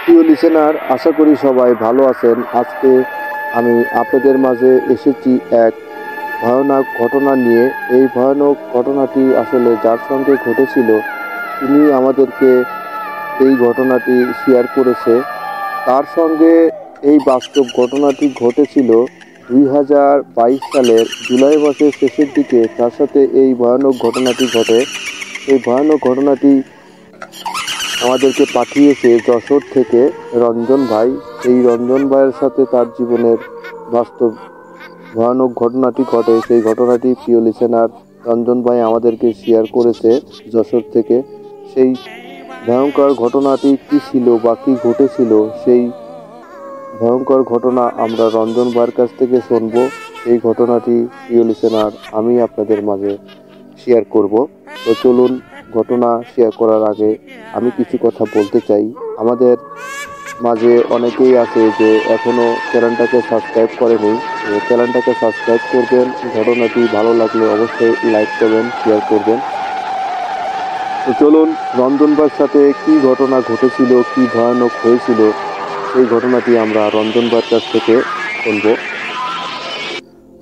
প্রিয় লিসেনার, আশা করি সবাই ভালো আছেন। আজকে আমি আপনাদের মাঝে এসেছি এক ভয়ানক ঘটনা নিয়ে। এই ভয়ানক ঘটনাটি আসলে যার সঙ্গে ঘটেছিল তিনি আমাদেরকে এই ঘটনাটি শেয়ার করেছে। তার সঙ্গে এই বাস্তব ঘটনাটি ঘটেছিল 2022 সালের জুলাই মাসের শেষের দিকে। তার সাথে এই ভয়ানক ঘটনাটি ঘটে। এই ভয়ানক ঘটনাটি আমাদেরকে পাঠিয়েছে যশোর থেকে রঞ্জন ভাই। এই রঞ্জন ভাইয়ের সাথে তার জীবনের বাস্তব ভয়ানক ঘটনাটি ঘটে। সেই ঘটনাটি প্রিয় লিসেনার রঞ্জন ভাই আমাদেরকে শেয়ার করেছে যশোর থেকে। সেই ভয়ঙ্কর ঘটনাটি কি ছিল বা কি ঘটেছিল, সেই ভয়ঙ্কর ঘটনা আমরা রঞ্জন ভাইয়ের কাছ থেকে শুনবো। সেই ঘটনাটি প্রিয় লিসেনার আমি আপনাদের মাঝে শেয়ার করব। তো চলুন, ঘটনা শেয়ার করার আগে আমি কিছু কথা বলতে চাই। আমাদের মাঝে অনেকেই আছে যে এখনও চ্যানেলটাকে সাবস্ক্রাইব করেনি। চ্যানেলটাকে সাবস্ক্রাইব করবেন। ঘটনাটি ভালো লাগলে অবশ্যই লাইক করবেন, শেয়ার করবেন। তো চলুন, রঞ্জন ভাইয়ের সাথে কি ঘটনা ঘটেছিল, কি ভয়ানক হয়েছিল, সেই ঘটনাটি আমরা রঞ্জন ভাইয়ের কাছ থেকে শুনব।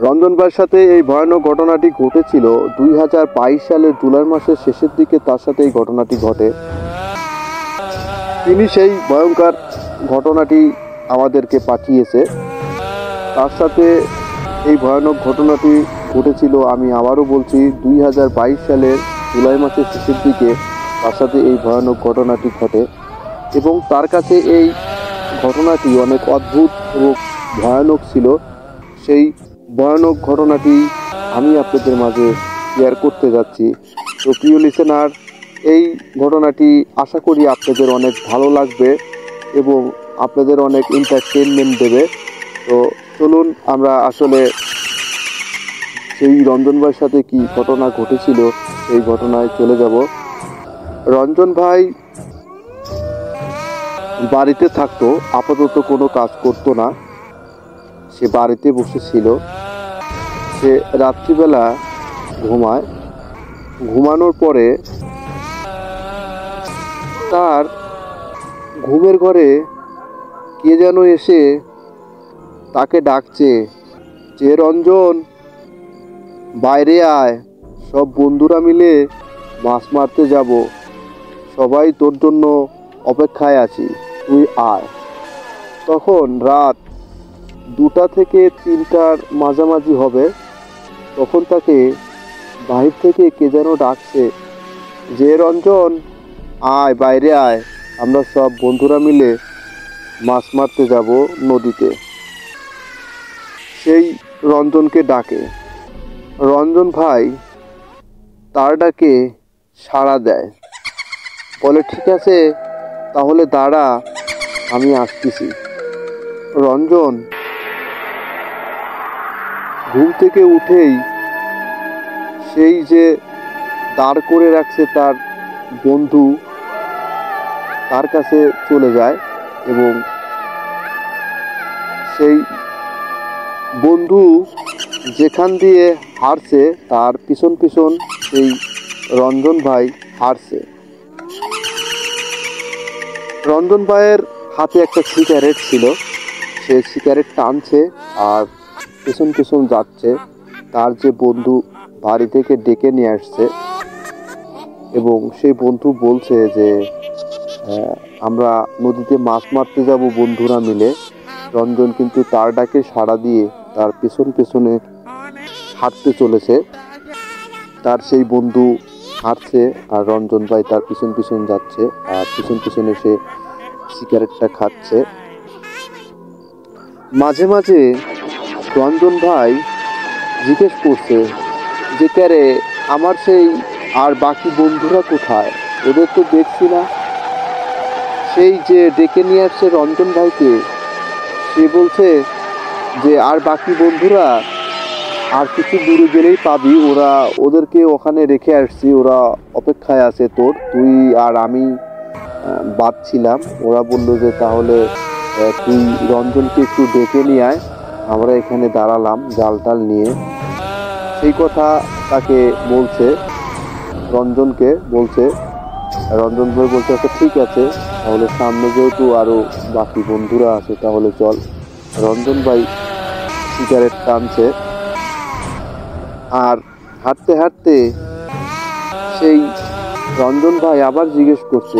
রঞ্জন ভাইয়ের সাথে এই ভয়ানক ঘটনাটি ঘটেছিল 2022 সালের জুলাই মাসের শেষের দিকে। তার সাথে এই ঘটনাটি ঘটে। তিনি সেই ভয়ঙ্কর ঘটনাটি আমাদেরকে পাঠিয়েছে। তার সাথে এই ভয়ানক ঘটনাটি ঘটেছিল, আমি আবারও বলছি, 2022 সালের জুলাই মাসের শেষের দিকে। তার সাথে এই ভয়ানক ঘটনাটি ঘটে এবং তার কাছে এই ঘটনাটি অনেক অদ্ভুত এবং ভয়ানক ছিল। সেই ভয়ানক ঘটনাটি আমি আপনাদের মাঝে শেয়ার করতে যাচ্ছি। তো প্রিয় লিসেনার, এই ঘটনাটি আশা করি আপনাদের অনেক ভালো লাগবে এবং আপনাদের অনেক এন্টারটেনমেন্ট দেবে। তো চলুন, আমরা আসলে সেই রঞ্জন ভাইয়ের সাথে কি ঘটনা ঘটেছিল সেই ঘটনায় চলে যাব। রঞ্জন ভাই বাড়িতে থাকতো, আপাতত কোনো কাজ করতো না। সে বাড়িতে বসেছিল। সে রাত্রিবেলা ঘুমায়। ঘুমানোর পরে তার ঘুমের ঘরে কে যেন এসে তাকে ডাকছে, যে রঞ্জন, বাইরে আয়, সব বন্ধুরা মিলে মাছ মারতে যাব, সবাই তোর জন্য অপেক্ষায় আছি, তুই আয়। তখন রাত 2টা থেকে 3টার মাঝামাঝি হবে। তখন তাকে বাহির থেকে কে যেন ডাকছে, যে রঞ্জন, আয়, বাইরে আয়, আমরা সব বন্ধুরা মিলে মাছ মারতে যাব নদীতে। সেই রঞ্জনকে ডাকে। রঞ্জন ভাই তার ডাকে সাড়া দেয়, বলে, ঠিক আছে, তাহলে দাঁড়া, আমি আসতেছি। রঞ্জন ঘুম থেকে উঠেই সেই যে দাঁড় করে রাখছে তার বন্ধু, তার কাছে চলে যায় এবং সেই বন্ধু যেখান দিয়ে হারছে তার পিছন পিছন সেই রঞ্জন ভাই হারছে। রঞ্জন ভাইয়ের হাতে একটা সিগারেট ছিল। সে সিগারেট টানছে আর পিছন পিছন যাচ্ছে। তার যে বন্ধু বাড়ি থেকে ডেকে নিয়ে আসছে এবং সেই বন্ধু বলছে যে আমরা নদীতে মাছ মারতে যাব বন্ধুরা মিলে। রঞ্জন কিন্তু তার ডাকে সাড়া দিয়ে তার পিছন পেছনে হাঁটতে চলেছে। তার সেই বন্ধু হাঁটছে আর রঞ্জন ভাই তার পিছন পিছন যাচ্ছে আর পিছন পিছনে সে সিগারেটটা খাচ্ছে। মাঝে মাঝে রঞ্জন ভাই জিজ্ঞেস করছে যে, ক্যারে, আমার সেই আর বাকি বন্ধুরা কোথায়, ওদের তো দেখছি না। সেই যে ডেকে নিয়ে আসছে রঞ্জন ভাইকে, সে বলছে যে আর বাকি বন্ধুরা আর কিছু দূরে গেলেই পাবি, ওদেরকে ওখানে রেখে আসছি, ওরা অপেক্ষায় আছে তোর, তুই আর আমি বাদ ছিলাম। ওরা বলল যে তাহলে তুই রঞ্জনকে একটু ডেকে নিয়ে আয়, আমরা এখানে দাঁড়ালাম জাল টাল নিয়ে। সেই কথা তাকে বলছে, রঞ্জনকে বলছে। রঞ্জন ভাই বলছে, আচ্ছা ঠিক আছে, তাহলে সামনে যেহেতু আরো বাকি বন্ধুরা আছে, তাহলে চল। রঞ্জন ভাই সিগারেট টানছে, আর হাঁটতে হাঁটতে সেই রঞ্জন ভাই আবার জিজ্ঞেস করছে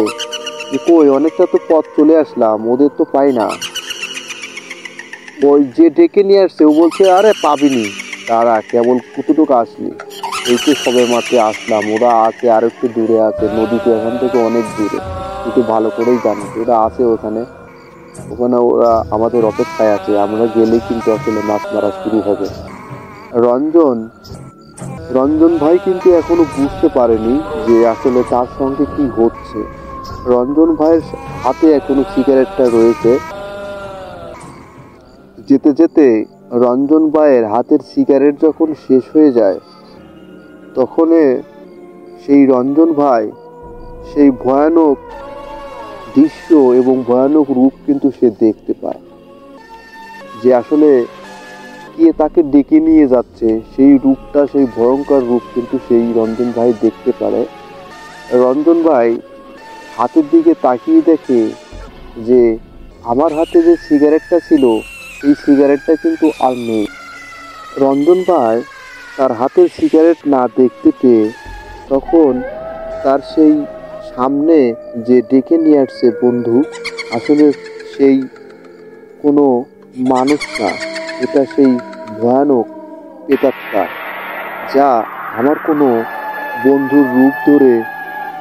যে কই, অনেকটা তো পথ চলে আসলাম, ওদের তো পাই না। ওই যে ডেকে নিয়ে আসছে ও বলছে আরে পাবিনি, তারা কেবল কতটুকু আসলি, এই তো সবে মাত্র আসলাম, ওরা আছে আর একটু দূরে আছে, নদী তো এখান থেকে অনেক দূরে, তুই তো ভালো করেই জানিস, ওরা আছে ওখানে, ওখানে ওরা আমাদের অপেক্ষায় আছে, আমরা গেলেই কিন্তু আসলে মাছ মারা শুরু হবে। রঞ্জন রঞ্জন ভাই কিন্তু এখনো বুঝতে পারেনি যে আসলে তার সঙ্গে কি হচ্ছে। রঞ্জন ভাইয়ের হাতে এখনো সিগারেটটা রয়েছে। যেতে যেতে রঞ্জন ভাইয়ের হাতের সিগারেট যখন শেষ হয়ে যায়, তখন সেই রঞ্জন ভাই সেই ভয়ানক দৃশ্য এবং ভয়ানক রূপ কিন্তু সে দেখতে পায়, যে আসলে কে তাকে ডেকে নিয়ে যাচ্ছে, সেই রূপটা, সেই ভয়ঙ্কর রূপ কিন্তু সেই রঞ্জন ভাই দেখতে পারে। রঞ্জন ভাই হাতের দিকে তাকিয়ে দেখে যে আমার হাতে যে সিগারেটটা ছিল, এই সিগারেটটা কিন্তু আর নেই। রঞ্জন ভাই তার হাতের সিগারেট না দেখতে পেয়ে তখন তার সেই সামনে যে ডেকে নিয়ে আসছে বন্ধু, আসলে সেই কোনো মানুষ না, এটা সেই ভয়ানক প্রেতাত্মা, যা আমার কোনো বন্ধুর রূপ ধরে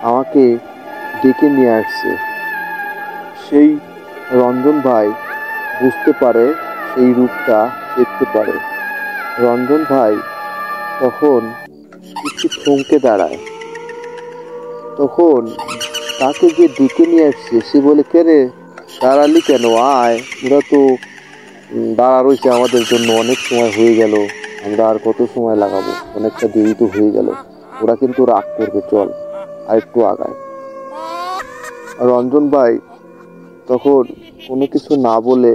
আমাকে ডেকে নিয়ে আসছে। সেই রঞ্জন ভাই বুঝতে পারে, সেই রূপটা দেখতে পারে। রঞ্জন ভাই তখন একটু থমকে দাঁড়ায়। তখন তাকে যে ডেকে নিয়ে আসছে সে বলে, কে রে, দাঁড়ালি কেন, আয়, ওরা তো দাঁড়া রয়েছে আমাদের জন্য, অনেক সময় হয়ে গেল, আমরা আর কত সময় লাগাবো, অনেকটা দেরি তো হয়ে গেল, ওরা কিন্তু রাগ করবে, চল আর একটু আগায়। রঞ্জন ভাই তখন কোনো কিছু না বলে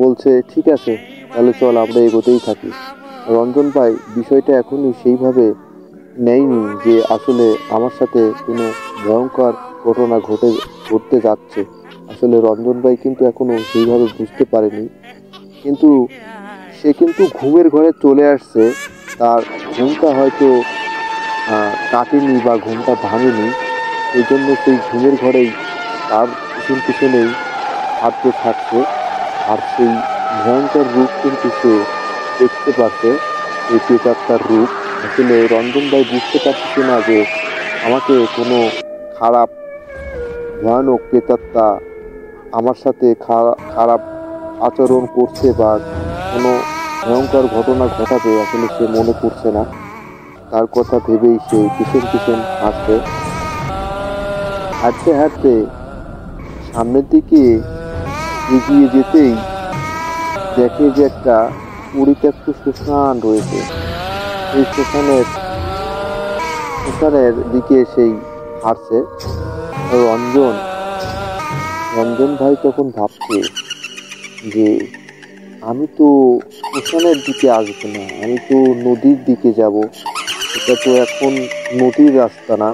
বলছে ঠিক আছে, তাহলে চল আমরা এগোতেই থাকি। রঞ্জন ভাই বিষয়টা এখনই সেইভাবে নেয়নি যে আসলে আমার সাথে কোনো ভয়ঙ্কর ঘটনা ঘটতে যাচ্ছে। আসলে রঞ্জন ভাই কিন্তু এখনো সেইভাবে বুঝতে পারেনি, কিন্তু সে কিন্তু ঘুমের ঘরে চলে আসছে। তার ঘুমটা হয়তো কাটেনি বা ঘুমটা ভাঙেনি, এই জন্য সেই ঘুমের ঘরেই তার পিছন পিছনেই হাঁটতে থাকছে। আর সেই ভয়ঙ্কর রূপ কিন্তু সে দেখতে পাচ্ছে, এই প্রেতাত্মার রূপ। আসলে রঞ্জন ভাই বুঝতে পারতেছে না যে আমাকে কোনো খারাপ ভয়ানক প্রেতাত্মা আমার সাথে খারাপ আচরণ করছে বা কোনো ভয়ঙ্কর ঘটনা ঘটাবে, আসলে সে মনে করছে না। তার কথা ভেবেই সে পিছন পিছন হাঁটছে। হাঁটতে হাঁটতে সামনের দিকে এগিয়ে যেতেই দেখে যে একটা পরিত্যক্ত শ্মশান রয়েছে। এই শ্মশানের দিকে সেই হাঁটছে। রঞ্জন রঞ্জন ভাই তখন ভাবছে যে আমি তো শ্মশানের দিকে আসবো না, আমি তো নদীর দিকে যাব, এটা তো এখন নদীর রাস্তা না,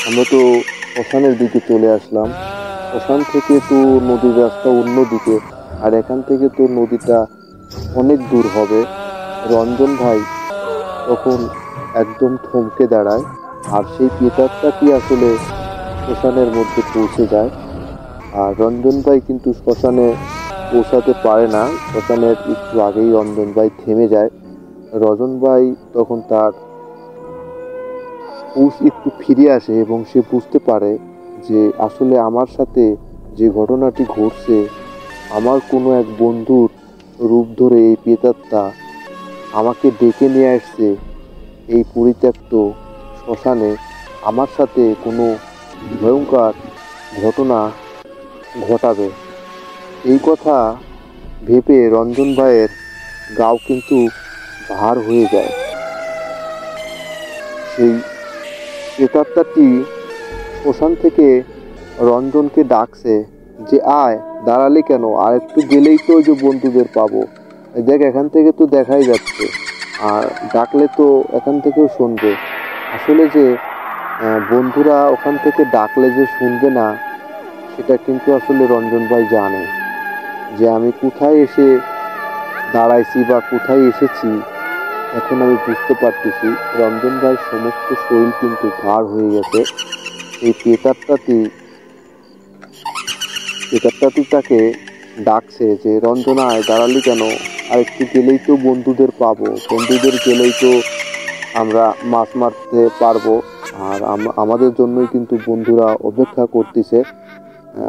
আমরা তো শ্মশানের দিকে চলে আসলাম, শ্মশান থেকে তো নদীর রাস্তা অন্য দিকে, আর এখান থেকে তো নদীটা অনেক দূর হবে। রঞ্জন ভাই তখন একদম থমকে দাঁড়ায়, আর সেই প্রেতাত্মাটি আসলে শ্মশানের মধ্যে পৌঁছে যায়। আর রঞ্জন ভাই কিন্তু শ্মশানে পৌঁছাতে পারে না, শ্মশানের একটু আগেই রঞ্জন ভাই থেমে যায়। রজন ভাই তখন তার হুঁশ একটু ফিরে আসে এবং সে বুঝতে পারে যে আসলে আমার সাথে যে ঘটনাটি ঘটছে, আমার কোনো এক বন্ধুর রূপ ধরে এই প্রেতাত্মা আমাকে ডেকে নিয়ে আসছে এই পরিত্যক্ত শ্মশানে, আমার সাথে কোনো ভয়ঙ্কর ঘটনা ঘটাবে। এই কথা ভেবে রঞ্জন ভাইয়ের গাও কিন্তু ভার হয়ে যায়। সেই প্রেতাত্মাটি শ্মশান থেকে রঞ্জনকে ডাকছে যে আয়, দাঁড়ালি কেন, আর একটু গেলেই তো ওই যে বন্ধুদের পাবো, দেখ এখান থেকে তো দেখাই যাচ্ছে, আর ডাকলে তো এখান থেকেও শুনবে। আসলে যে বন্ধুরা ওখান থেকে ডাকলে যে শুনবে না, সেটা কিন্তু আসলে রঞ্জন ভাই জানে যে আমি কোথায় এসে দাঁড়াইছি বা কোথায় এসেছি। এখন আমি বুঝতে পারতেছি রঞ্জন ভাইয়ের সমস্ত শরীর কিন্তু ভার হয়ে গেছে। এই প্রেতাত্মাটি তাকে ডাকছে যে রঞ্জনায় দাঁড়ালি কেন, আর একটু গেলেই তো বন্ধুদের পাবো, বন্ধুদের গেলেই তো আমরা মাছ মারতে পারবো। আর আমাদের জন্যই কিন্তু বন্ধুরা অপেক্ষা করতেছে,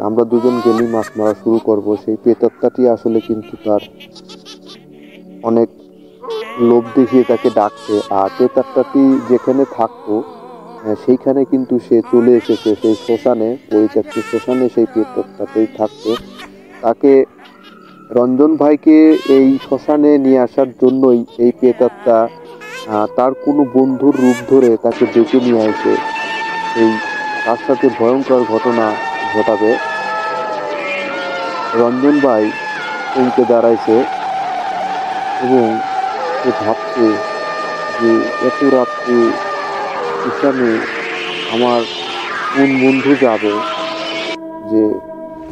আমরা দুজন গেলেই মাছ মারা শুরু করব। সেই প্রেতাত্মাটি আসলে কিন্তু তার অনেক লোভ দেখিয়ে তাকে ডাকছে। আর প্রেতাত্মাটি যেখানে থাকতো সেইখানে কিন্তু সে চলে এসেছে, সেই শ্মশানে, পরিত্যক্ত শ্মশানে সেই প্রেতাত্মাটাই থাকতো। তাকে রঞ্জন ভাইকে এই শ্মশানে নিয়ে আসার জন্যই এই প্রেতাত্মা তার কোনো বন্ধুর রূপ ধরে তাকে ডেকে নিয়ে আসে। এই তার সাথে ভয়ঙ্কর ঘটনা ঘটাবে। রঞ্জন ভাই চমকে দাঁড়াইছে এবং সে ভাবছে যে এত রাত্রে শ্মশানে আমার কোন বন্ধু যাবে, যে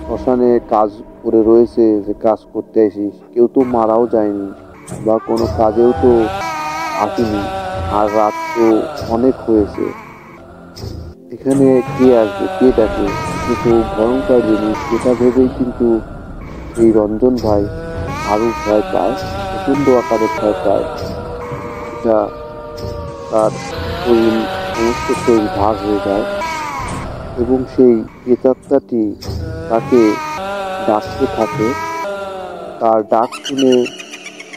শ্মশানে কাজ করে রয়েছে, যে কাজ করতে আসিস, কেউ তো মারাও যায়নি বা কোনো কাজেও তো আসেনি, আর রাত তো অনেক হয়েছে, এখানে কে আসবে, কে ডাকে, কিন্তু ভয়ঙ্কর জিনিস। এটা ভেবেই কিন্তু এই রঞ্জন ভাই আরো ভয় পায়, প্রচন্ড আকারে ভয় পায়। এটা তার শরীর, সমস্ত শরীর ভার হয়ে যায় এবং সেই প্রেতাত্মাটি তাকে ডাকতে থাকে। তার ডাক শুনে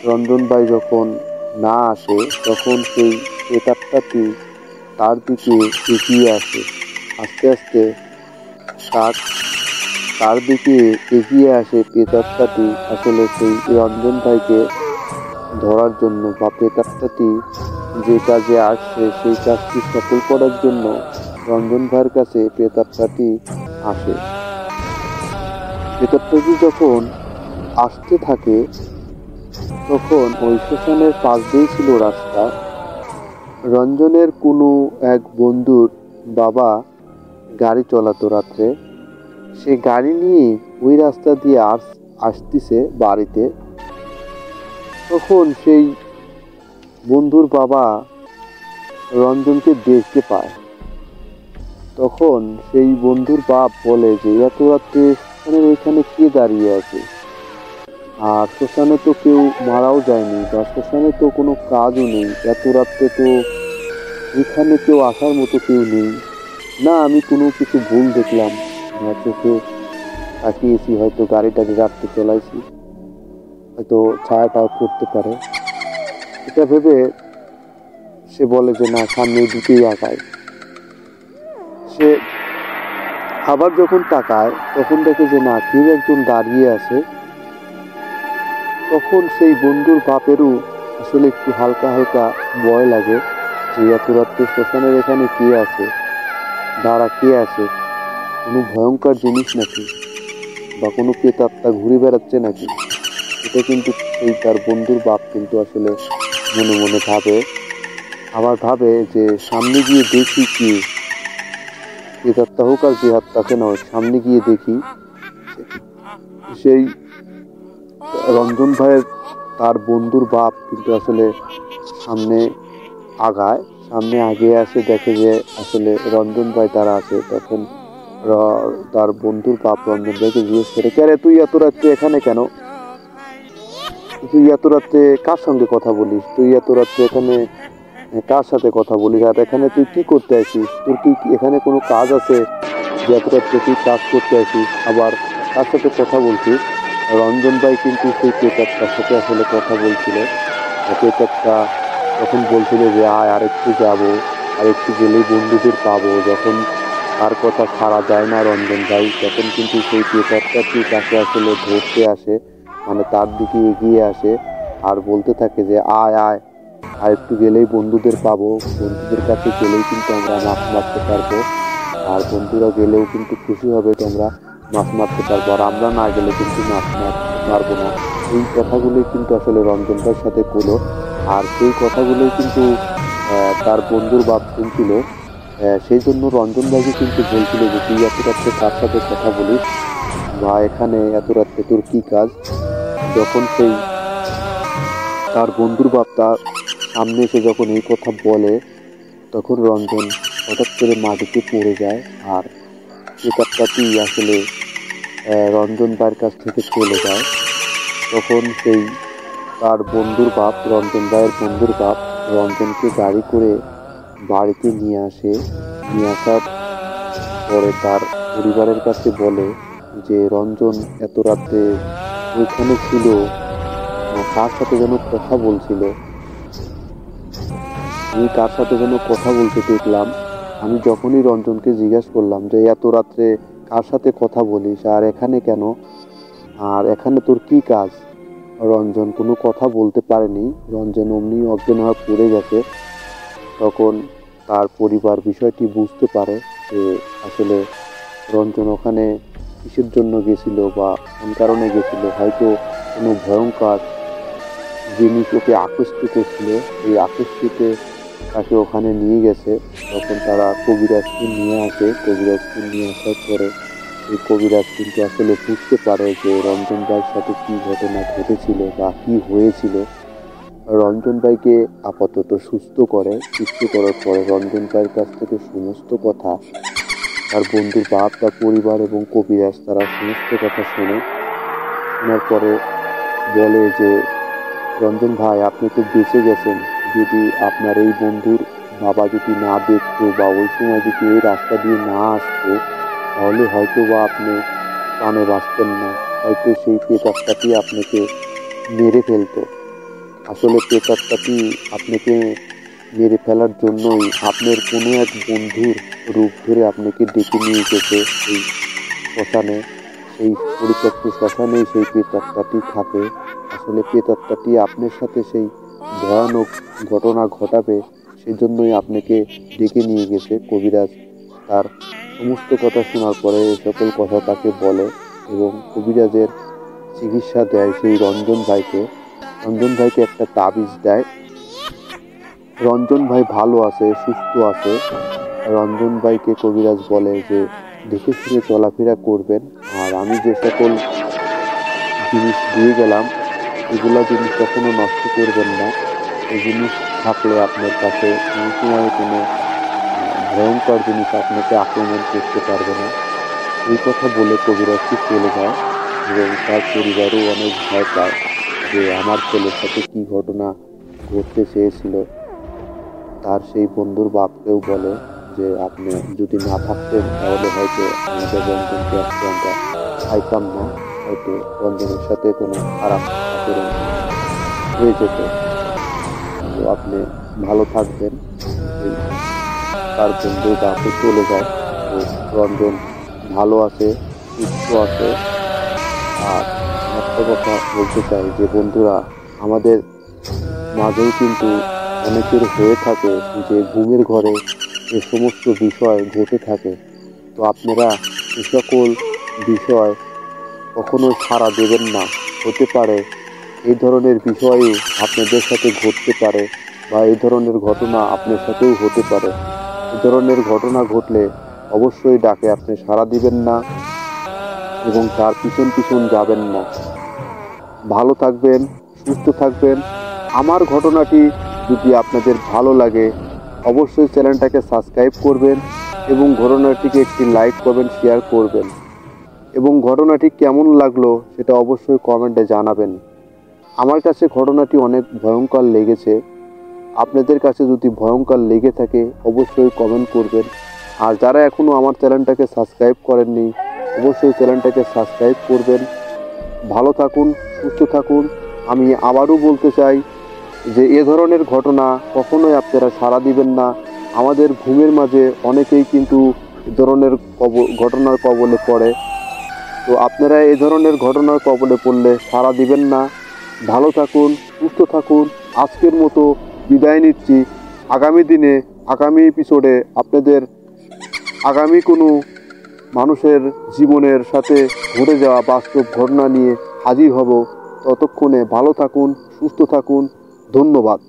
রঞ্জন ভাই যখন না আসে, তখন সেই প্রেতাত্মাটি তার দিকে এগিয়ে আসে। আস্তে আস্তে তার তার দিকে এগিয়ে আসে প্রেতাত্মাটি আসলে সেই রঞ্জন ভাইকে ধরার জন্য, বা প্রেতাত্মাটি যে কাজে আসছে সেই কাজটি সফল করার জন্য রঞ্জন ভাইয়ের কাছে প্রেতাত্মাটি আসে। প্রেতাত্মাটি যখন আসতে থাকে তখন ওই শ্মশানের পাশ দিয়েই ছিল রাস্তা। রঞ্জনের কোনো এক বন্ধুর বাবা গাড়ি চলাতো রাত্রে, সে গাড়ি নিয়ে ওই রাস্তা দিয়ে আসতেছে বাড়িতে। তখন সেই বন্ধুর বাবা রঞ্জনকে দেখতে পায়। তখন সেই বন্ধুর বাপ বলে যে এত রাত্রে শ্মশানের ওইখানে কে দাঁড়িয়ে আছে, আর শ্মশানে তো কেউ মারাও যায়নি বা শ্মশানে তো কোনো কাজও নেই, এত রাত্রে তো এখানে কেউ আসার মতো কেউ নেই। না, আমি কোনো কিছু ভুল দেখলাম, না চোখে তাকিয়েছি, হয়তো গাড়িটাকে রাত্রে চলাইছি, হয়তো ছায়াটাও পড়তে পারে। এটা ভেবে সে বলে যে না, সামনের দিকেই আগায়। সে আবার যখন তাকায় তখন দেখে যে না, কেউ একজন দাঁড়িয়ে আছে। তখন সেই বন্ধুর বাপেরও আসলে একটু হালকা হালকা ভয় লাগে যে এত রাত্রে শ্মশানের এখানে কে আছে, দাঁড়া, কে আছে, কোনো ভয়ঙ্কর জিনিস নাকি, বা কোনো প্রেতাত্মা ঘুরে বেড়াচ্ছে নাকি। এটা কিন্তু সেই তার বন্ধুর বাপ কিন্তু আসলে মনে মনে ভাবে। আবার ভাবে যে সামনে গিয়ে দেখি কি, প্রেতাত্মা হোক আর যে আত্মাকে নয়, সামনে গিয়ে দেখি। সেই রঞ্জন ভাইয়ের তার বন্ধুর বাপ কিন্তু আসলে সামনে আগায়, সামনে আগিয়ে আসে, দেখে যে আসলে রঞ্জন ভাই তারা আছে। তখন তার বন্ধুর বাপ রঞ্জন ভাইকে জিজ্ঞেস করে, কে রে তুই এত রাত্রে এখানে কেন, তুই এত রাত্রে কার সঙ্গে কথা বলিস, তুই এত রাত্রে এখানে কার সাথে কথা বলিস, আর এখানে তুই কি করতে আসিস, তোর কি এখানে কোনো কাজ আছে যে এত রাত্রে তুই কাজ করতে আসিস, আবার কার সাথে কথা বলছিস। রঞ্জন ভাই কিন্তু সেই প্রেতাত্মার সাথে আসলে কথা বলছিল। প্রেতাত্মা তখন বলছিল যে আয়, আরেকটু যাবো, আরেকটু গেলেই বন্ধুদের পাবো। যখন তার কথা ছাড়া যায় না রঞ্জন ভাই, তখন কিন্তু সেই প্রেতাত্মাটি তাকে আসলে ধরতে আসে, মানে তার দিকে এগিয়ে আসে আর বলতে থাকে যে আয় আয়, আর একটু গেলেই বন্ধুদের পাবো, বন্ধুদের কাছে গেলেই কিন্তু আমরা মাছ মারতে পারবো, আর বন্ধুরা গেলেও কিন্তু খুশি হবে, তোমরা মাছ মারতে পারবো, আর আমরা না গেলে কিন্তু মাছ মারতে পারবো না। এই কথাগুলোই কিন্তু আসলে রঞ্জন ভাইয়ের সাথে হলো। আর সেই কথাগুলোই কিন্তু তার বন্ধুর বাপ শুনছিল। সেই জন্য রঞ্জন ভাইকে কিন্তু বলছিল যে তুই এত রাত্রে কার সাথে কথা বলিস বা এখানে এত রাত্রে তোর কি কাজ। যখন সেই তার বন্ধুর বাপ তার সামনে এসে যখন এই কথা বলে, তখন রঞ্জন হঠাৎ করে মাটিতে পড়ে যায়। আর পেট্টাটি আসলে রঞ্জন ভাইয়ের কাছ থেকে চলে যায়। তখন সেই তার বন্ধুর বাপ, রঞ্জন ভাইয়ের বন্ধুর বাপ রঞ্জনকে গাড়ি করে বাড়িতে নিয়ে আসে। নিয়ে আসার পরে তার পরিবারের কাছে বলে যে রঞ্জন এত রাতে ওইখানে ছিল, কার সাথে যেন কথা বলছিল, আমি কার সাথে যেন কথা বলতে দেখলাম। আমি যখনই রঞ্জনকে জিজ্ঞাসা করলাম যে এত রাত্রে কার সাথে কথা বলিস আর এখানে কেন, আর এখানে তোর কি কাজ, রঞ্জন কোনো কথা বলতে পারেনি। রঞ্জন অমনি অজ্ঞান হয়ে পড়ে গেছে। তখন তার পরিবার বিষয়টি বুঝতে পারে যে আসলে রঞ্জন ওখানে কিসের জন্য গেছিল বা কোন কারণে গেছিল। হয়তো কোনো ভয়ঙ্কর জিনিস ওকে আকৃষ্ট করছিল, এই আকৃষ্টিতে তাকে ওখানে নিয়ে গেছে। তখন তারা কবিরাজকে নিয়ে আসে। কবিরাজকে নিয়ে আসার পরে এই কবিরাজ কিন্তু আসলে বুঝতে পারে যে রঞ্জন ভাইয়ের সাথে কী ঘটনা ঘটেছিল বা কী হয়েছিল। রঞ্জন ভাইকে আপাতত সুস্থ করে। সুস্থ করার পরে রঞ্জন ভাইয়ের কাছ থেকে সমস্ত কথা তার বন্ধুর বাপ, তার পরিবার এবং কবিরাজ তারা সমস্ত কথা শোনে। শোনার পরে বলে যে রঞ্জন ভাই, আপনি তো বেঁচে গেছেন। যদি আপনার এই বন্ধুর বাবা যদি না দেখতো বা ওই সময় যদি এই রাস্তা দিয়ে না আসতো, তাহলে হয়তো বা আপনি প্রাণে বাঁচতেন না। হয়তো সেই প্রেতাত্মাটি আপনাকে মেরে ফেলতো। আসলে প্রেতাত্মাটি আপনাকে মেরে ফেলার জন্যই আপনার কোনো এক বন্ধুর রূপ ধরে আপনাকে ডেকে নিয়ে গেছে এই শ্মশানে। সেই পরিত্যক্ত শ্মশানেই সেই প্রেতাত্মাটি থাকে। আসলে প্রেতাত্মাটি আপনার সাথে সেই ভয়ানক ঘটনা ঘটাবে, সেজন্যই আপনাকে ডেকে নিয়ে গেছে। কবিরাজ তার সমস্ত কথা শোনার পরে এই সকল কথা তাকে বলে এবং কবিরাজের চিকিৎসা দেয় সেই রঞ্জন ভাইকে। রঞ্জন ভাইকে একটা তাবিজ দেয়। রঞ্জন ভাই ভালো আছে, সুস্থ আছে। রঞ্জন ভাইকে কবিরাজ বলে যে দেখে শুনে চলাফেরা করবেন, আর আমি যে সকল জিনিস দিয়ে গেলাম এগুলা জিনিস কখনো নষ্ট করবেন না। এই জিনিস থাকলে আপনার কাছে কোনো সময় কোনো ভয়ঙ্কর জিনিস আপনাকে আক্রমণ করতে পারবে না। এই কথা বলে কবিরাজটি চলে যায় এবং তার পরিবারও অনেক ভয় পায় যে আমার ছেলের সাথে কি ঘটনা ঘটতে চেয়েছিল। তার সেই বন্ধুর বাপকেও বলে যে আপনি যদি না থাকতেন তাহলে হয়তো আমাদের রঞ্জনকে আজকে আমরা খাইতাম না, হয়তো রঞ্জনের সাথে কোনো খারাপ আচরণ হয়ে যেত। তো আপনি ভালো থাকবেন। এই তার বন্ধুর বাপও চলে যায়। তো রঞ্জন ভালো আছে, সুস্থ আছে। আর একটা কথা বলতে চাই যে বন্ধুরা, আমাদের মাঝেও কিন্তু অনেকের হয়ে থাকে যে ঘুমের ঘরে এ সমস্ত বিষয় ঘটে থাকে। তো আপনারা এ সকল বিষয় কখনো সাড়া দেবেন না। হতে পারে এই ধরনের বিষয়ও আপনাদের সাথে ঘটতে পারে বা এই ধরনের ঘটনা আপনার সাথেও হতে পারে। এই ধরনের ঘটনা ঘটলে অবশ্যই ডাকে আপনি সাড়া দিবেন না এবং তার পিছন পিছন যাবেন না। ভালো থাকবেন, সুস্থ থাকবেন। আমার ঘটনাটি যদি আপনাদের ভালো লাগে অবশ্যই চ্যানেলটাকে সাবস্ক্রাইব করবেন এবং ঘটনাটিকে একটি লাইক কমেন্ট শেয়ার করবেন এবং ঘটনাটি কেমন লাগলো সেটা অবশ্যই কমেন্টে জানাবেন। আমার কাছে ঘটনাটি অনেক ভয়ঙ্কর লেগেছে। আপনাদের কাছে যদি ভয়ঙ্কর লেগে থাকে অবশ্যই কমেন্ট করবেন। আর যারা এখনও আমার চ্যানেলটাকে সাবস্ক্রাইব করেননি অবশ্যই চ্যানেলটাকে সাবস্ক্রাইব করবেন। ভালো থাকুন, সুস্থ থাকুন। আমি আবারও বলতে চাই যে এ ধরনের ঘটনা কখনোই আপনারা সাড়া দিবেন না। আমাদের ঘুমের মাঝে অনেকেই কিন্তু এ ধরনের ঘটনার কবলে পড়ে। তো আপনারা এ ধরনের ঘটনার কবলে পড়লে সাড়া দিবেন না। ভালো থাকুন, সুস্থ থাকুন। আজকের মতো বিদায় নিচ্ছি। আগামী দিনে আগামী এপিসোডে আপনাদের আগামী কোনো মানুষের জীবনের সাথে ঘটে যাওয়া বাস্তব ঘটনা নিয়ে হাজির হব। ততক্ষণে ভালো থাকুন, সুস্থ থাকুন। ধন্যবাদ।